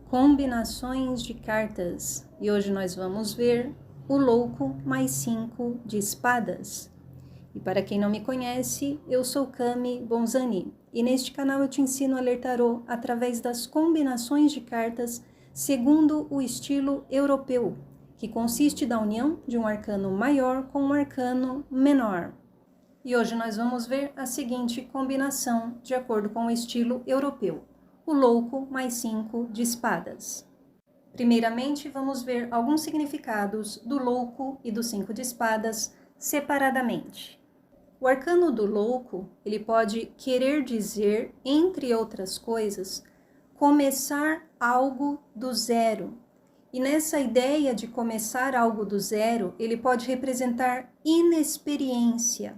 Combinações de cartas. E hoje nós vamos ver o louco mais 5 de espadas. E para quem não me conhece, eu sou Cami Bonzani. E neste canal eu te ensino a ler tarô através das combinações de cartas segundo o estilo europeu, que consiste da união de um arcano maior com um arcano menor. E hoje nós vamos ver a seguinte combinação de acordo com o estilo europeu. O louco mais 5 de espadas. Primeiramente, vamos ver alguns significados do louco e do 5 de espadas separadamente. O arcano do louco, ele pode querer dizer, entre outras coisas, começar algo do zero. E nessa ideia de começar algo do zero, ele pode representar inexperiência.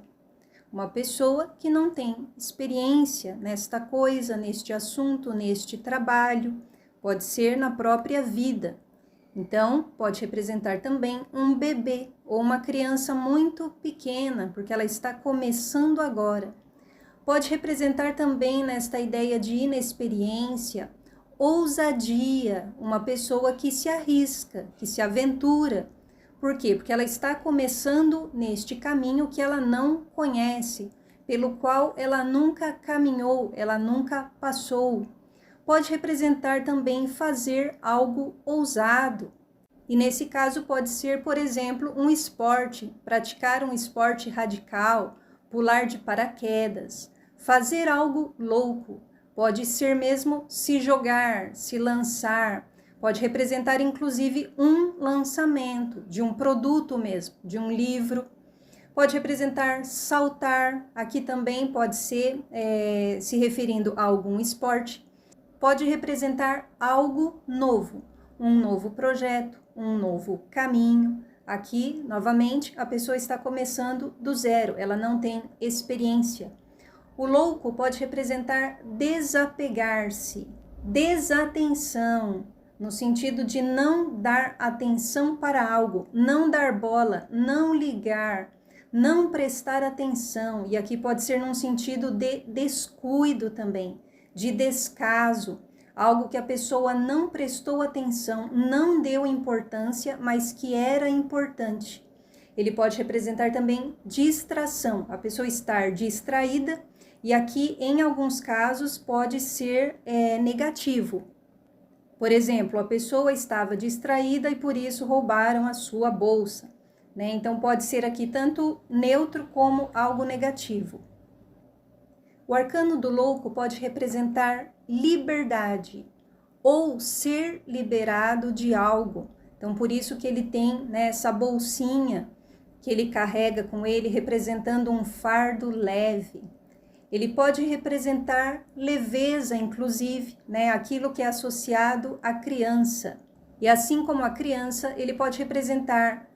Uma pessoa que não tem experiência nesta coisa, neste assunto, neste trabalho, pode ser na própria vida. Então, pode representar também um bebê ou uma criança muito pequena, porque ela está começando agora. Pode representar também nesta ideia de inexperiência, ousadia, uma pessoa que se arrisca, que se aventura. Por quê? Porque ela está começando neste caminho que ela não conhece, pelo qual ela nunca caminhou, ela nunca passou. Pode representar também fazer algo ousado. E nesse caso pode ser, por exemplo, um esporte, praticar um esporte radical, pular de paraquedas, fazer algo louco. Pode ser mesmo se jogar, se lançar. Pode representar, inclusive, um lançamento de um produto mesmo, de um livro. Pode representar saltar, aqui também pode ser se referindo a algum esporte. Pode representar algo novo, um novo projeto, um novo caminho. Aqui, novamente, a pessoa está começando do zero, ela não tem experiência. O louco pode representar desapegar-se, desatenção, no sentido de não dar atenção para algo, não dar bola, não ligar, não prestar atenção. E aqui pode ser num sentido de descuido também, de descaso, algo que a pessoa não prestou atenção, não deu importância, mas que era importante. Ele pode representar também distração, a pessoa estar distraída, e aqui, em alguns casos, pode ser negativo. Por exemplo, a pessoa estava distraída e por isso roubaram a sua bolsa, né? Então pode ser aqui tanto neutro como algo negativo. O arcano do louco pode representar liberdade ou ser liberado de algo. Então por isso que ele tem, né, essa bolsinha que ele carrega com ele, representando um fardo leve. Ele pode representar leveza, inclusive, né? Aquilo que é associado à criança. E assim como a criança, ele pode representar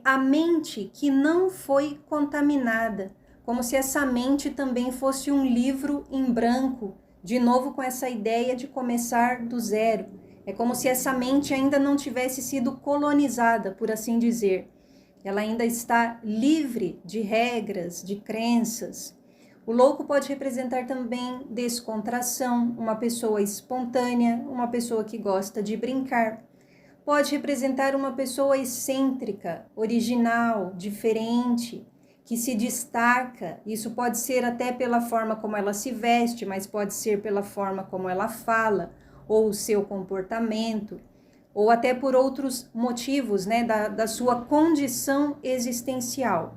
a mente que não foi contaminada, como se essa mente também fosse um livro em branco, de novo com essa ideia de começar do zero. É como se essa mente ainda não tivesse sido colonizada, por assim dizer. Ela ainda está livre de regras, de crenças. O louco pode representar também descontração, uma pessoa espontânea, uma pessoa que gosta de brincar. Pode representar uma pessoa excêntrica, original, diferente, que se destaca. Isso pode ser até pela forma como ela se veste, mas pode ser pela forma como ela fala, ou o seu comportamento, ou até por outros motivos, né, da sua condição existencial.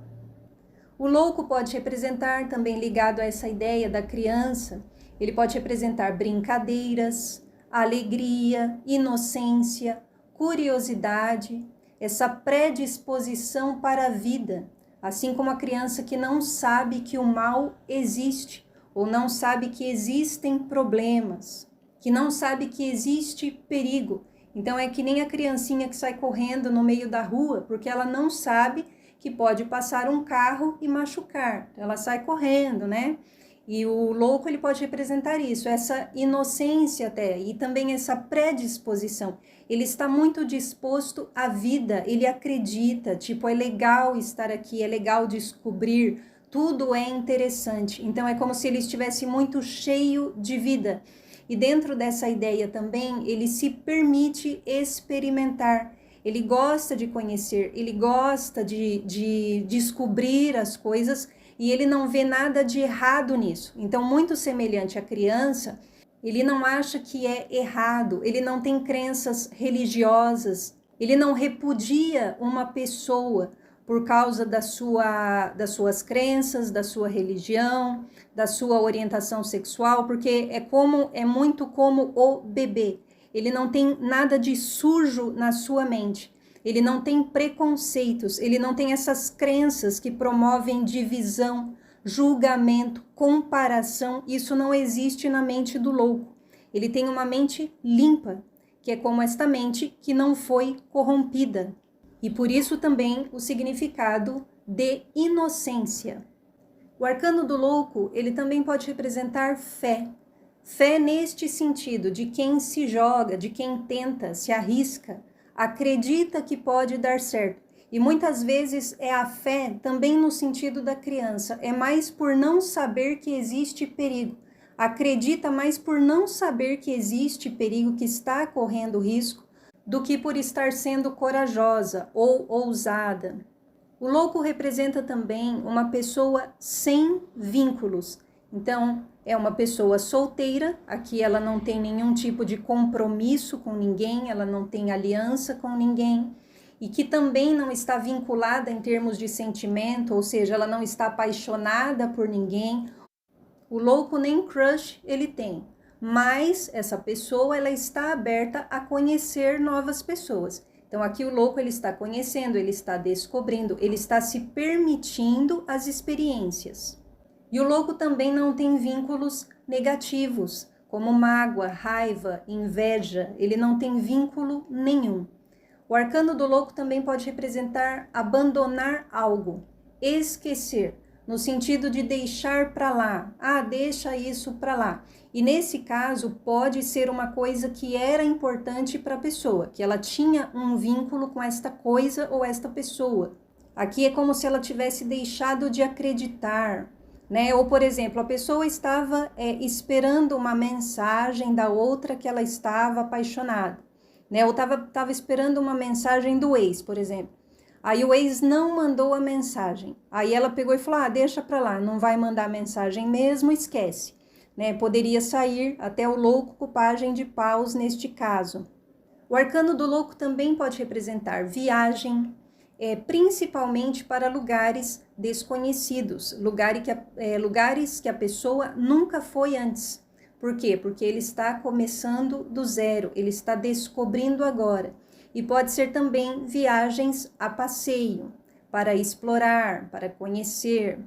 O louco pode representar, também ligado a essa ideia da criança, ele pode representar brincadeiras, alegria, inocência, curiosidade, essa predisposição para a vida, assim como a criança que não sabe que o mal existe, ou não sabe que existem problemas, que não sabe que existe perigo. Então é que nem a criancinha que sai correndo no meio da rua, porque ela não sabe que pode passar um carro e machucar. Ela sai correndo, né? E o louco, ele pode representar isso, essa inocência até, e também essa predisposição. Ele está muito disposto à vida, ele acredita, tipo, é legal estar aqui, é legal descobrir, tudo é interessante. Então é como se ele estivesse muito cheio de vida. e dentro dessa ideia também ele se permite experimentar. Ele gosta de conhecer, ele gosta de descobrir as coisas e ele não vê nada de errado nisso. Então, muito semelhante à criança, ele não acha que é errado, ele não tem crenças religiosas, ele não repudia uma pessoa por causa das suas crenças, da sua religião, da sua orientação sexual, porque é muito como o bebê. Ele não tem nada de sujo na sua mente. Ele não tem preconceitos, ele não tem essas crenças que promovem divisão, julgamento, comparação. Isso não existe na mente do louco. Ele tem uma mente limpa, que é como esta mente que não foi corrompida. E por isso também o significado de inocência. O arcano do louco, ele também pode representar fé. Fé neste sentido, de quem se joga, de quem tenta, se arrisca, acredita que pode dar certo. E muitas vezes é a fé também no sentido da criança, é mais por não saber que existe perigo. Acredita mais por não saber que existe perigo, que está correndo risco, do que por estar sendo corajosa ou ousada. O louco representa também uma pessoa sem vínculos. Então, é uma pessoa solteira, aqui ela não tem nenhum tipo de compromisso com ninguém, ela não tem aliança com ninguém, e que também não está vinculada em termos de sentimento, ou seja, ela não está apaixonada por ninguém. O louco nem crush ele tem, mas essa pessoa ela está aberta a conhecer novas pessoas. Então aqui o louco ele está conhecendo, ele está descobrindo, ele está se permitindo as experiências. E o louco também não tem vínculos negativos, como mágoa, raiva, inveja, ele não tem vínculo nenhum. O arcano do louco também pode representar abandonar algo, esquecer, no sentido de deixar para lá, deixa isso para lá. E nesse caso pode ser uma coisa que era importante para a pessoa, que ela tinha um vínculo com esta coisa ou esta pessoa. Aqui é como se ela tivesse deixado de acreditar, né? Ou, por exemplo, a pessoa estava esperando uma mensagem da outra que ela estava apaixonada, né? Ou estava esperando uma mensagem do ex, por exemplo. Aí o ex não mandou a mensagem. Aí ela pegou e falou, deixa pra lá, não vai mandar mensagem mesmo, esquece. Né? Poderia sair até o louco com pajem de paus neste caso. O arcano do louco também pode representar viagem, principalmente para lugares desconhecidos, lugares que a pessoa nunca foi antes. Por quê? Porque ele está começando do zero, ele está descobrindo agora. E pode ser também viagens a passeio, para explorar, para conhecer.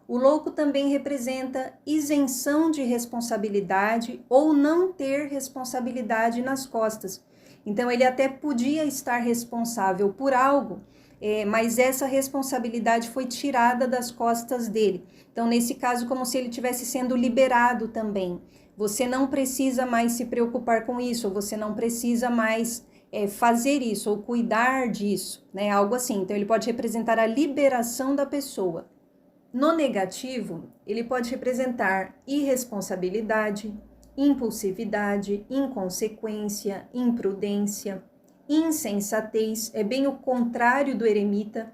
O louco também representa isenção de responsabilidade ou não ter responsabilidade nas costas. Então, ele até podia estar responsável por algo, mas essa responsabilidade foi tirada das costas dele. Então, nesse caso, como se ele estivesse sendo liberado também. Você não precisa mais se preocupar com isso, ou você não precisa mais fazer isso, ou cuidar disso, né? Algo assim. Então, ele pode representar a liberação da pessoa. No negativo, ele pode representar irresponsabilidade, impulsividade, inconsequência, imprudência, insensatez, é bem o contrário do eremita,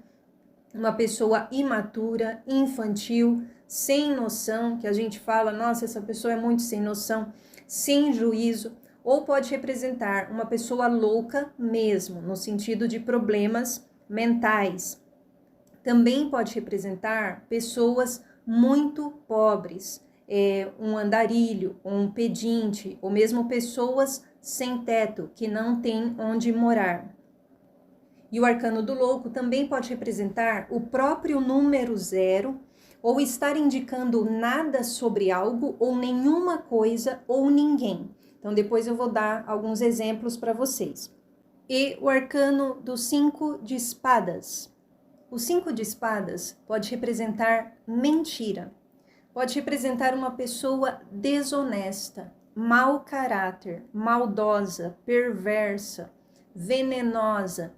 uma pessoa imatura, infantil, sem noção, que a gente fala, nossa, essa pessoa é muito sem noção, sem juízo, ou pode representar uma pessoa louca mesmo, no sentido de problemas mentais. Também pode representar pessoas muito pobres, um andarilho, um pedinte, ou mesmo pessoas sem teto, que não têm onde morar. E o arcano do louco também pode representar o próprio número 0, ou estar indicando nada sobre algo, ou nenhuma coisa, ou ninguém. Então, depois eu vou dar alguns exemplos para vocês. E o arcano do 5 de espadas. O 5 de espadas pode representar mentira, pode representar uma pessoa desonesta, mau caráter, maldosa, perversa, venenosa.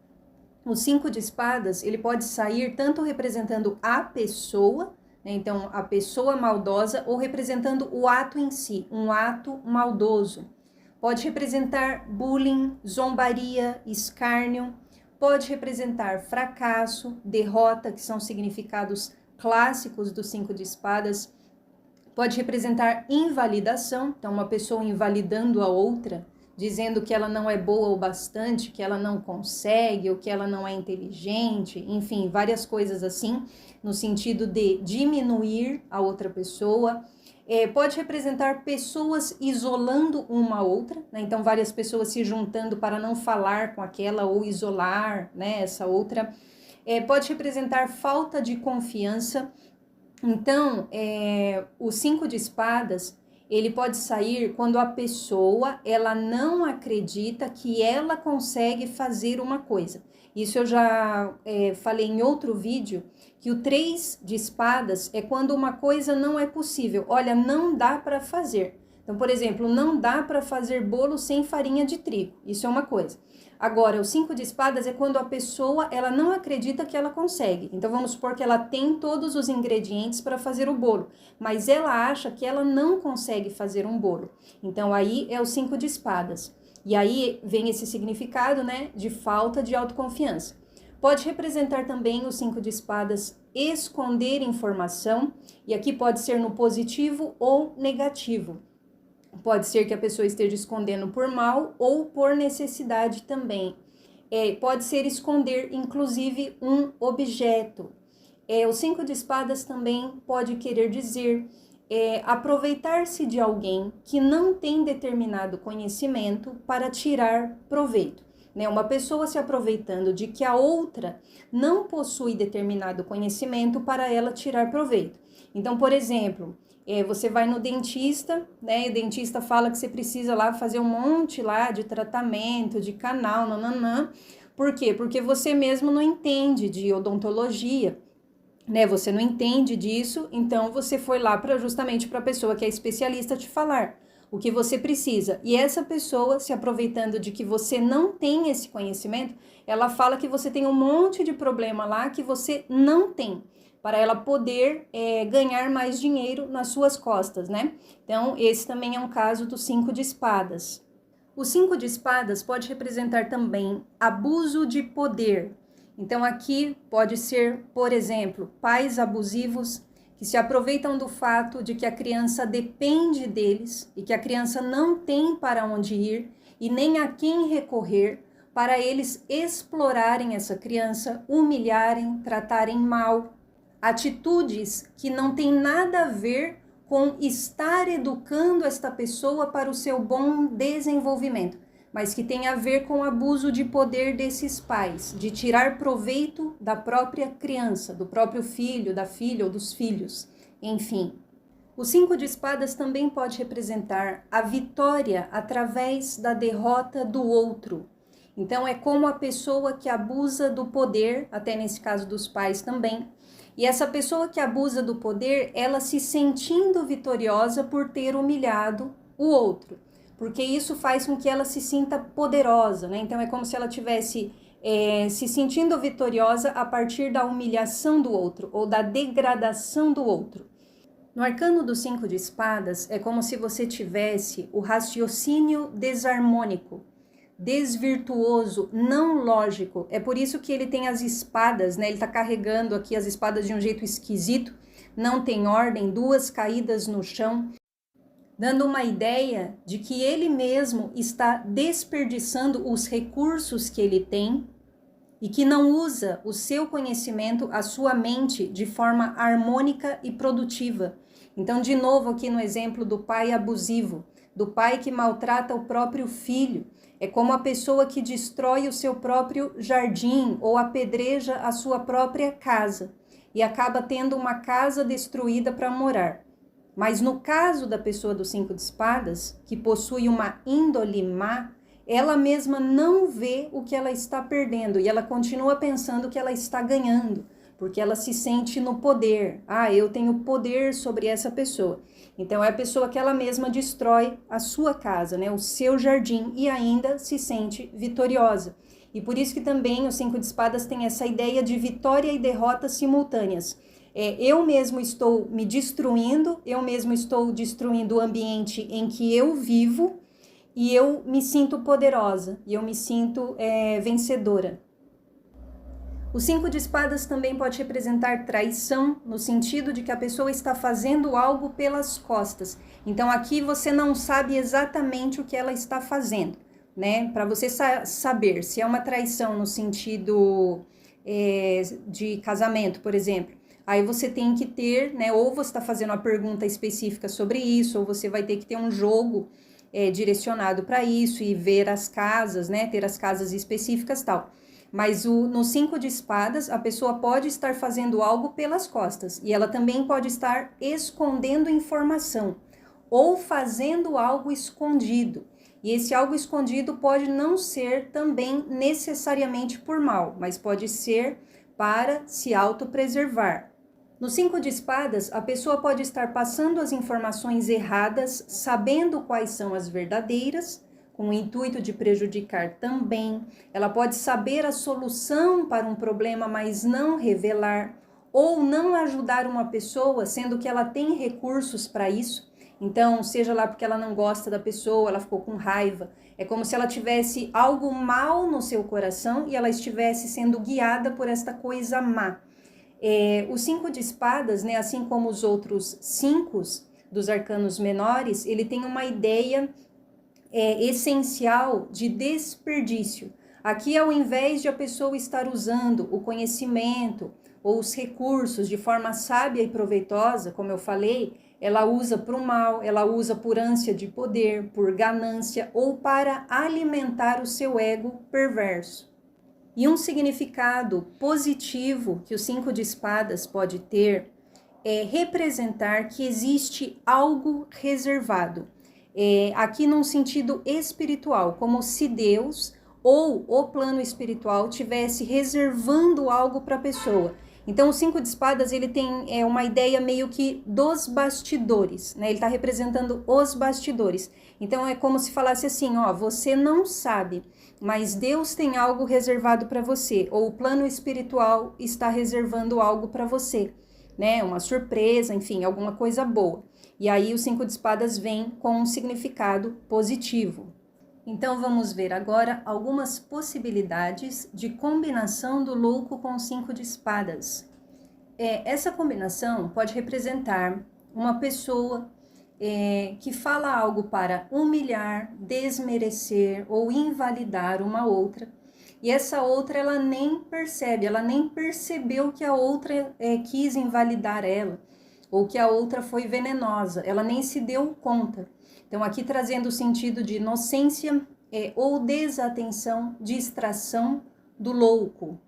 O 5 de espadas, ele pode sair tanto representando a pessoa, né? Então, a pessoa maldosa, ou representando o ato em si, um ato maldoso. Pode representar bullying, zombaria, escárnio. Pode representar fracasso, derrota, que são significados clássicos do 5 de espadas. Pode representar invalidação, então uma pessoa invalidando a outra, dizendo que ela não é boa o bastante, que ela não consegue, ou que ela não é inteligente, enfim, várias coisas assim, no sentido de diminuir a outra pessoa. Pode representar pessoas isolando uma a outra, né? Então várias pessoas se juntando para não falar com aquela ou isolar, né, essa outra. Pode representar falta de confiança. Então, o 5 de espadas, ele pode sair quando a pessoa, ela não acredita que ela consegue fazer uma coisa. Isso eu já falei em outro vídeo, que o 3 de espadas é quando uma coisa não é possível. Olha, não dá para fazer. Então, por exemplo, não dá para fazer bolo sem farinha de trigo. Isso é uma coisa. Agora, o 5 de espadas é quando a pessoa, ela não acredita que ela consegue. Então, vamos supor que ela tem todos os ingredientes para fazer o bolo, mas ela acha que ela não consegue fazer um bolo. Então, aí é o 5 de espadas. E aí vem esse significado, né, de falta de autoconfiança. Pode representar também o 5 de espadas esconder informação, e aqui pode ser no positivo ou negativo. Pode ser que a pessoa esteja escondendo por mal ou por necessidade também. Pode ser esconder, inclusive, um objeto. O 5 de espadas também pode querer dizer aproveitar-se de alguém que não tem determinado conhecimento para tirar proveito. Né? Uma pessoa se aproveitando de que a outra não possui determinado conhecimento para ela tirar proveito. Então, por exemplo, você vai no dentista, né? E o dentista fala que você precisa lá fazer um monte lá de tratamento, de canal, nananã. Por quê? Porque você mesmo não entende de odontologia, né? Você não entende disso, então você foi lá justamente para a pessoa que é especialista te falar o que você precisa. E essa pessoa, se aproveitando de que você não tem esse conhecimento, ela fala que você tem um monte de problema lá que você não tem, para ela poder ganhar mais dinheiro nas suas costas, né? Então, esse também é um caso do 5 de espadas. O 5 de espadas pode representar também abuso de poder. Então, aqui pode ser, por exemplo, pais abusivos que se aproveitam do fato de que a criança depende deles e que a criança não tem para onde ir e nem a quem recorrer, para eles explorarem essa criança, humilharem, tratarem mal. Atitudes que não têm nada a ver com estar educando esta pessoa para o seu bom desenvolvimento, mas que tem a ver com o abuso de poder desses pais, de tirar proveito da própria criança, do próprio filho, da filha ou dos filhos, enfim. O 5 de espadas também pode representar a vitória através da derrota do outro. Então, é como a pessoa que abusa do poder, até nesse caso dos pais também, e essa pessoa que abusa do poder, ela se sentindo vitoriosa por ter humilhado o outro, porque isso faz com que ela se sinta poderosa, né? Então é como se ela tivesse se sentindo vitoriosa a partir da humilhação do outro ou da degradação do outro. No arcano do 5 de espadas, é como se você tivesse o raciocínio desarmônico, desvirtuoso, não lógico. É por isso que ele tem as espadas, né? Ele tá carregando aqui as espadas de um jeito esquisito, não tem ordem, duas caídas no chão, dando uma ideia de que ele mesmo está desperdiçando os recursos que ele tem e que não usa o seu conhecimento, a sua mente, de forma harmônica e produtiva. Então, de novo, aqui no exemplo do pai abusivo, do pai que maltrata o próprio filho, é como a pessoa que destrói o seu próprio jardim ou apedreja a sua própria casa e acaba tendo uma casa destruída para morar. Mas no caso da pessoa do 5 de espadas, que possui uma índole má, ela mesma não vê o que ela está perdendo e ela continua pensando que ela está ganhando, porque ela se sente no poder. Eu tenho poder sobre essa pessoa. Então é a pessoa que ela mesma destrói a sua casa, né, o seu jardim, e ainda se sente vitoriosa. E por isso que também o 5 de espadas tem essa ideia de vitória e derrota simultâneas. eu mesmo estou me destruindo, eu mesmo estou destruindo o ambiente em que eu vivo e eu me sinto poderosa, e eu me sinto vencedora. O 5 de espadas também pode representar traição, no sentido de que a pessoa está fazendo algo pelas costas. Então aqui você não sabe exatamente o que ela está fazendo, né? Para você saber se é uma traição no sentido de casamento, por exemplo, aí você tem que ter, né? Ou você está fazendo uma pergunta específica sobre isso, ou você vai ter que ter um jogo direcionado para isso e ver as casas, né? Ter as casas específicas e tal. Mas no 5 de espadas, a pessoa pode estar fazendo algo pelas costas e ela também pode estar escondendo informação ou fazendo algo escondido. E esse algo escondido pode não ser também necessariamente por mal, mas pode ser para se autopreservar. No 5 de espadas, a pessoa pode estar passando as informações erradas, sabendo quais são as verdadeiras, com o intuito de prejudicar também. Ela pode saber a solução para um problema, mas não revelar, ou não ajudar uma pessoa, sendo que ela tem recursos para isso. Então, seja lá porque ela não gosta da pessoa, ela ficou com raiva. É como se ela tivesse algo mal no seu coração e ela estivesse sendo guiada por esta coisa má. O 5 de espadas, né, assim como os outros 5 dos arcanos menores, ele tem uma ideia essencial de desperdício. Aqui, ao invés de a pessoa estar usando o conhecimento ou os recursos de forma sábia e proveitosa, como eu falei, ela usa para o mal, ela usa por ânsia de poder, por ganância ou para alimentar o seu ego perverso. E um significado positivo que o 5 de espadas pode ter é representar que existe algo reservado. Aqui num sentido espiritual, como se Deus ou o plano espiritual tivesse reservando algo para a pessoa. Então o 5 de espadas ele tem uma ideia meio que dos bastidores, né? Ele está representando os bastidores. Então é como se falasse assim, ó, você não sabe, mas Deus tem algo reservado para você, ou o plano espiritual está reservando algo para você, né? Uma surpresa, enfim, alguma coisa boa. E aí o 5 de espadas vem com um significado positivo. Então vamos ver agora algumas possibilidades de combinação do louco com o 5 de espadas. Essa combinação pode representar uma pessoa que fala algo para humilhar, desmerecer ou invalidar uma outra. E essa outra ela nem percebe, ela nem percebeu que a outra quis invalidar ela, ou que a outra foi venenosa, ela nem se deu conta. Então aqui trazendo o sentido de inocência ou desatenção, distração do louco.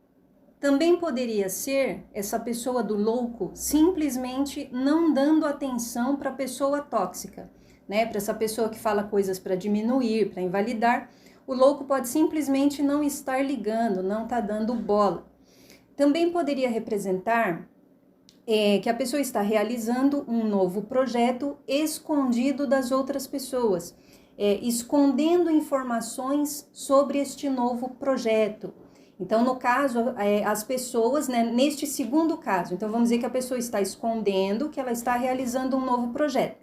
Também poderia ser essa pessoa do louco simplesmente não dando atenção para a pessoa tóxica, né? Para essa pessoa que fala coisas para diminuir, para invalidar, o louco pode simplesmente não estar ligando, não tá dando bola. Também poderia representar que a pessoa está realizando um novo projeto escondido das outras pessoas, escondendo informações sobre este novo projeto. Então, no caso, as pessoas, né, neste segundo caso, então vamos dizer que a pessoa está escondendo que ela está realizando um novo projeto.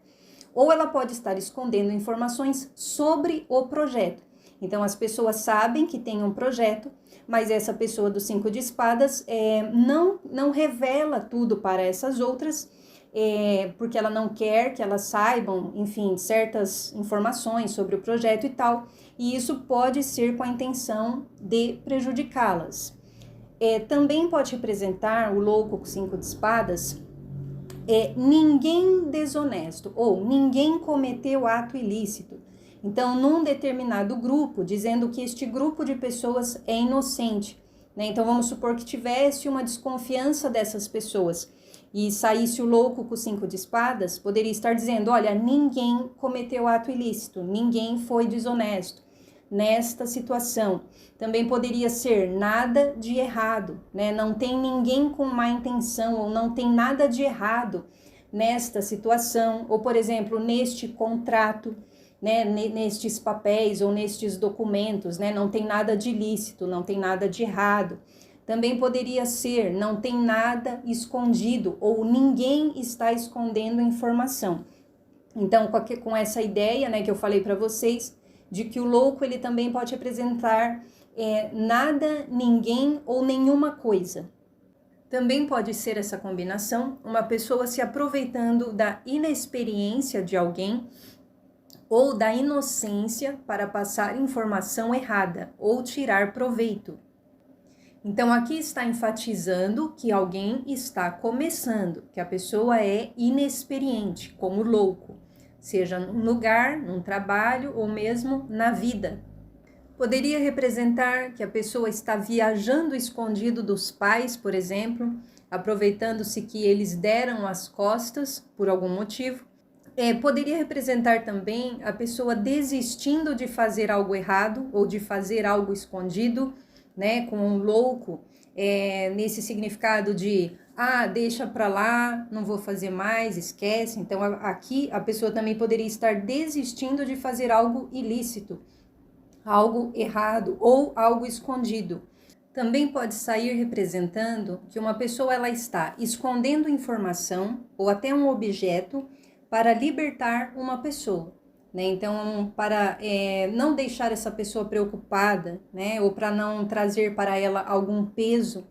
Ou ela pode estar escondendo informações sobre o projeto. Então, as pessoas sabem que tem um projeto, mas essa pessoa do 5 de espadas não revela tudo para essas outras, porque ela não quer que elas saibam, enfim, certas informações sobre o projeto e tal, e isso pode ser com a intenção de prejudicá-las. Também pode representar o louco com 5 de espadas, ninguém desonesto, ou ninguém cometeu ato ilícito. Então, num determinado grupo, dizendo que este grupo de pessoas é inocente, né? Então, vamos supor que tivesse uma desconfiança dessas pessoas e saísse o louco com 5 de espadas, poderia estar dizendo, olha, ninguém cometeu ato ilícito, ninguém foi desonesto nesta situação. Também poderia ser nada de errado, né? Não tem ninguém com má intenção ou não tem nada de errado nesta situação, ou, por exemplo, neste contrato, né, nestes papéis ou nestes documentos, né, não tem nada de ilícito, não tem nada de errado. Também poderia ser não tem nada escondido ou ninguém está escondendo informação. Então, com essa ideia, né, que eu falei para vocês, de que o louco ele também pode representar nada, ninguém ou nenhuma coisa. Também pode ser essa combinação, uma pessoa se aproveitando da inexperiência de alguém ou da inocência para passar informação errada ou tirar proveito. Então, aqui está enfatizando que alguém está começando, que a pessoa é inexperiente, como louco, seja num lugar, num trabalho ou mesmo na vida. Poderia representar que a pessoa está viajando escondido dos pais, por exemplo, aproveitando-se que eles deram as costas por algum motivo. Poderia representar também a pessoa desistindo de fazer algo errado ou de fazer algo escondido, né, com um louco, nesse significado de, deixa pra lá, não vou fazer mais, esquece. Então, aqui a pessoa também poderia estar desistindo de fazer algo ilícito, algo errado ou algo escondido. Também pode sair representando que uma pessoa ela está escondendo informação ou até um objeto para libertar uma pessoa, né? Então, para não deixar essa pessoa preocupada, né? Ou para não trazer para ela algum peso,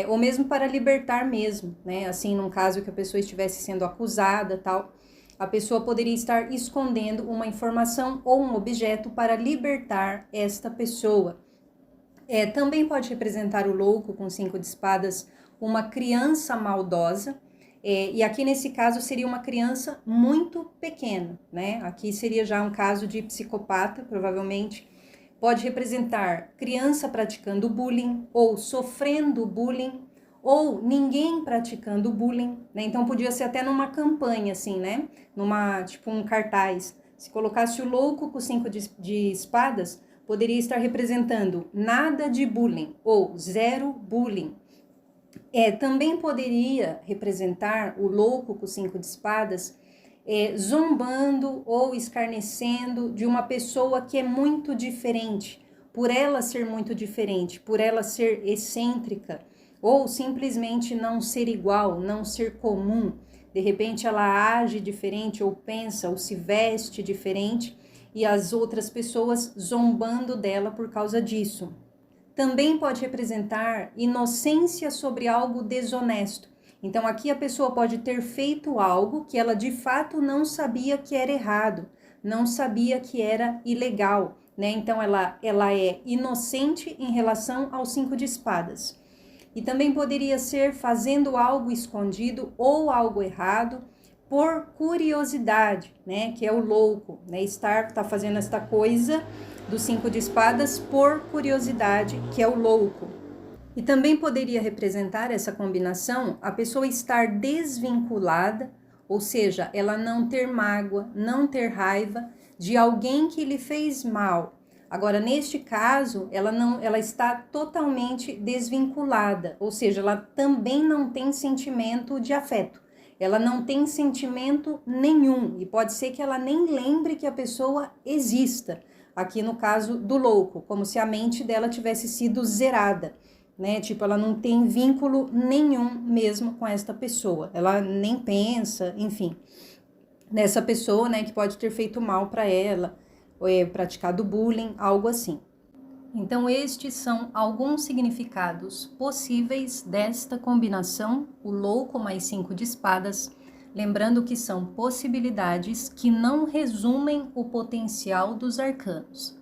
ou mesmo para libertar mesmo, né? Assim, num caso que a pessoa estivesse sendo acusada, tal, a pessoa poderia estar escondendo uma informação ou um objeto para libertar esta pessoa. Também pode representar o louco com 5 de espadas, uma criança maldosa, e aqui nesse caso seria uma criança muito pequena, né? Aqui seria já um caso de psicopata, provavelmente. Pode representar criança praticando bullying ou sofrendo bullying, ou ninguém praticando bullying, né? Então podia ser até numa campanha assim, né? Tipo um cartaz. Se colocasse o louco com 5 de espadas, poderia estar representando nada de bullying ou 0 bullying. Também poderia representar o louco com 5 de espadas zombando ou escarnecendo de uma pessoa que é muito diferente, por ela ser muito diferente, por ela ser excêntrica, ou simplesmente não ser igual, não ser comum. De repente ela age diferente, ou pensa, ou se veste diferente, e as outras pessoas zombando dela por causa disso. Também pode representar inocência sobre algo desonesto. Então aqui a pessoa pode ter feito algo que ela de fato não sabia que era errado, não sabia que era ilegal, né? Então ela é inocente em relação aos 5 de espadas. E também poderia ser fazendo algo escondido ou algo errado por curiosidade, né? Que é o louco, né? Tá fazendo esta coisa do 5 de espadas por curiosidade, que é o louco. E também poderia representar essa combinação a pessoa estar desvinculada, ou seja, ela não ter mágoa, não ter raiva de alguém que lhe fez mal. Agora, neste caso, ela está totalmente desvinculada, ou seja, ela também não tem sentimento de afeto. Ela não tem sentimento nenhum e pode ser que ela nem lembre que a pessoa exista. Aqui no caso do louco, como se a mente dela tivesse sido zerada, né? Tipo, ela não tem vínculo nenhum mesmo com esta pessoa. Ela nem pensa, enfim, nessa pessoa, né, que pode ter feito mal para ela, ou praticado bullying, algo assim. Então, estes são alguns significados possíveis desta combinação, o louco mais 5 de espadas, lembrando que são possibilidades que não resumem o potencial dos arcanos.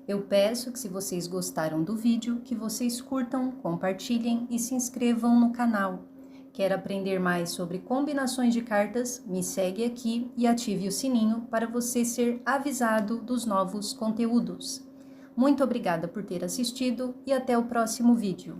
Eu peço que, se vocês gostaram do vídeo, que vocês curtam, compartilhem e se inscrevam no canal. Quer aprender mais sobre combinações de cartas? Me segue aqui e ative o sininho para você ser avisado dos novos conteúdos. Muito obrigada por ter assistido e até o próximo vídeo.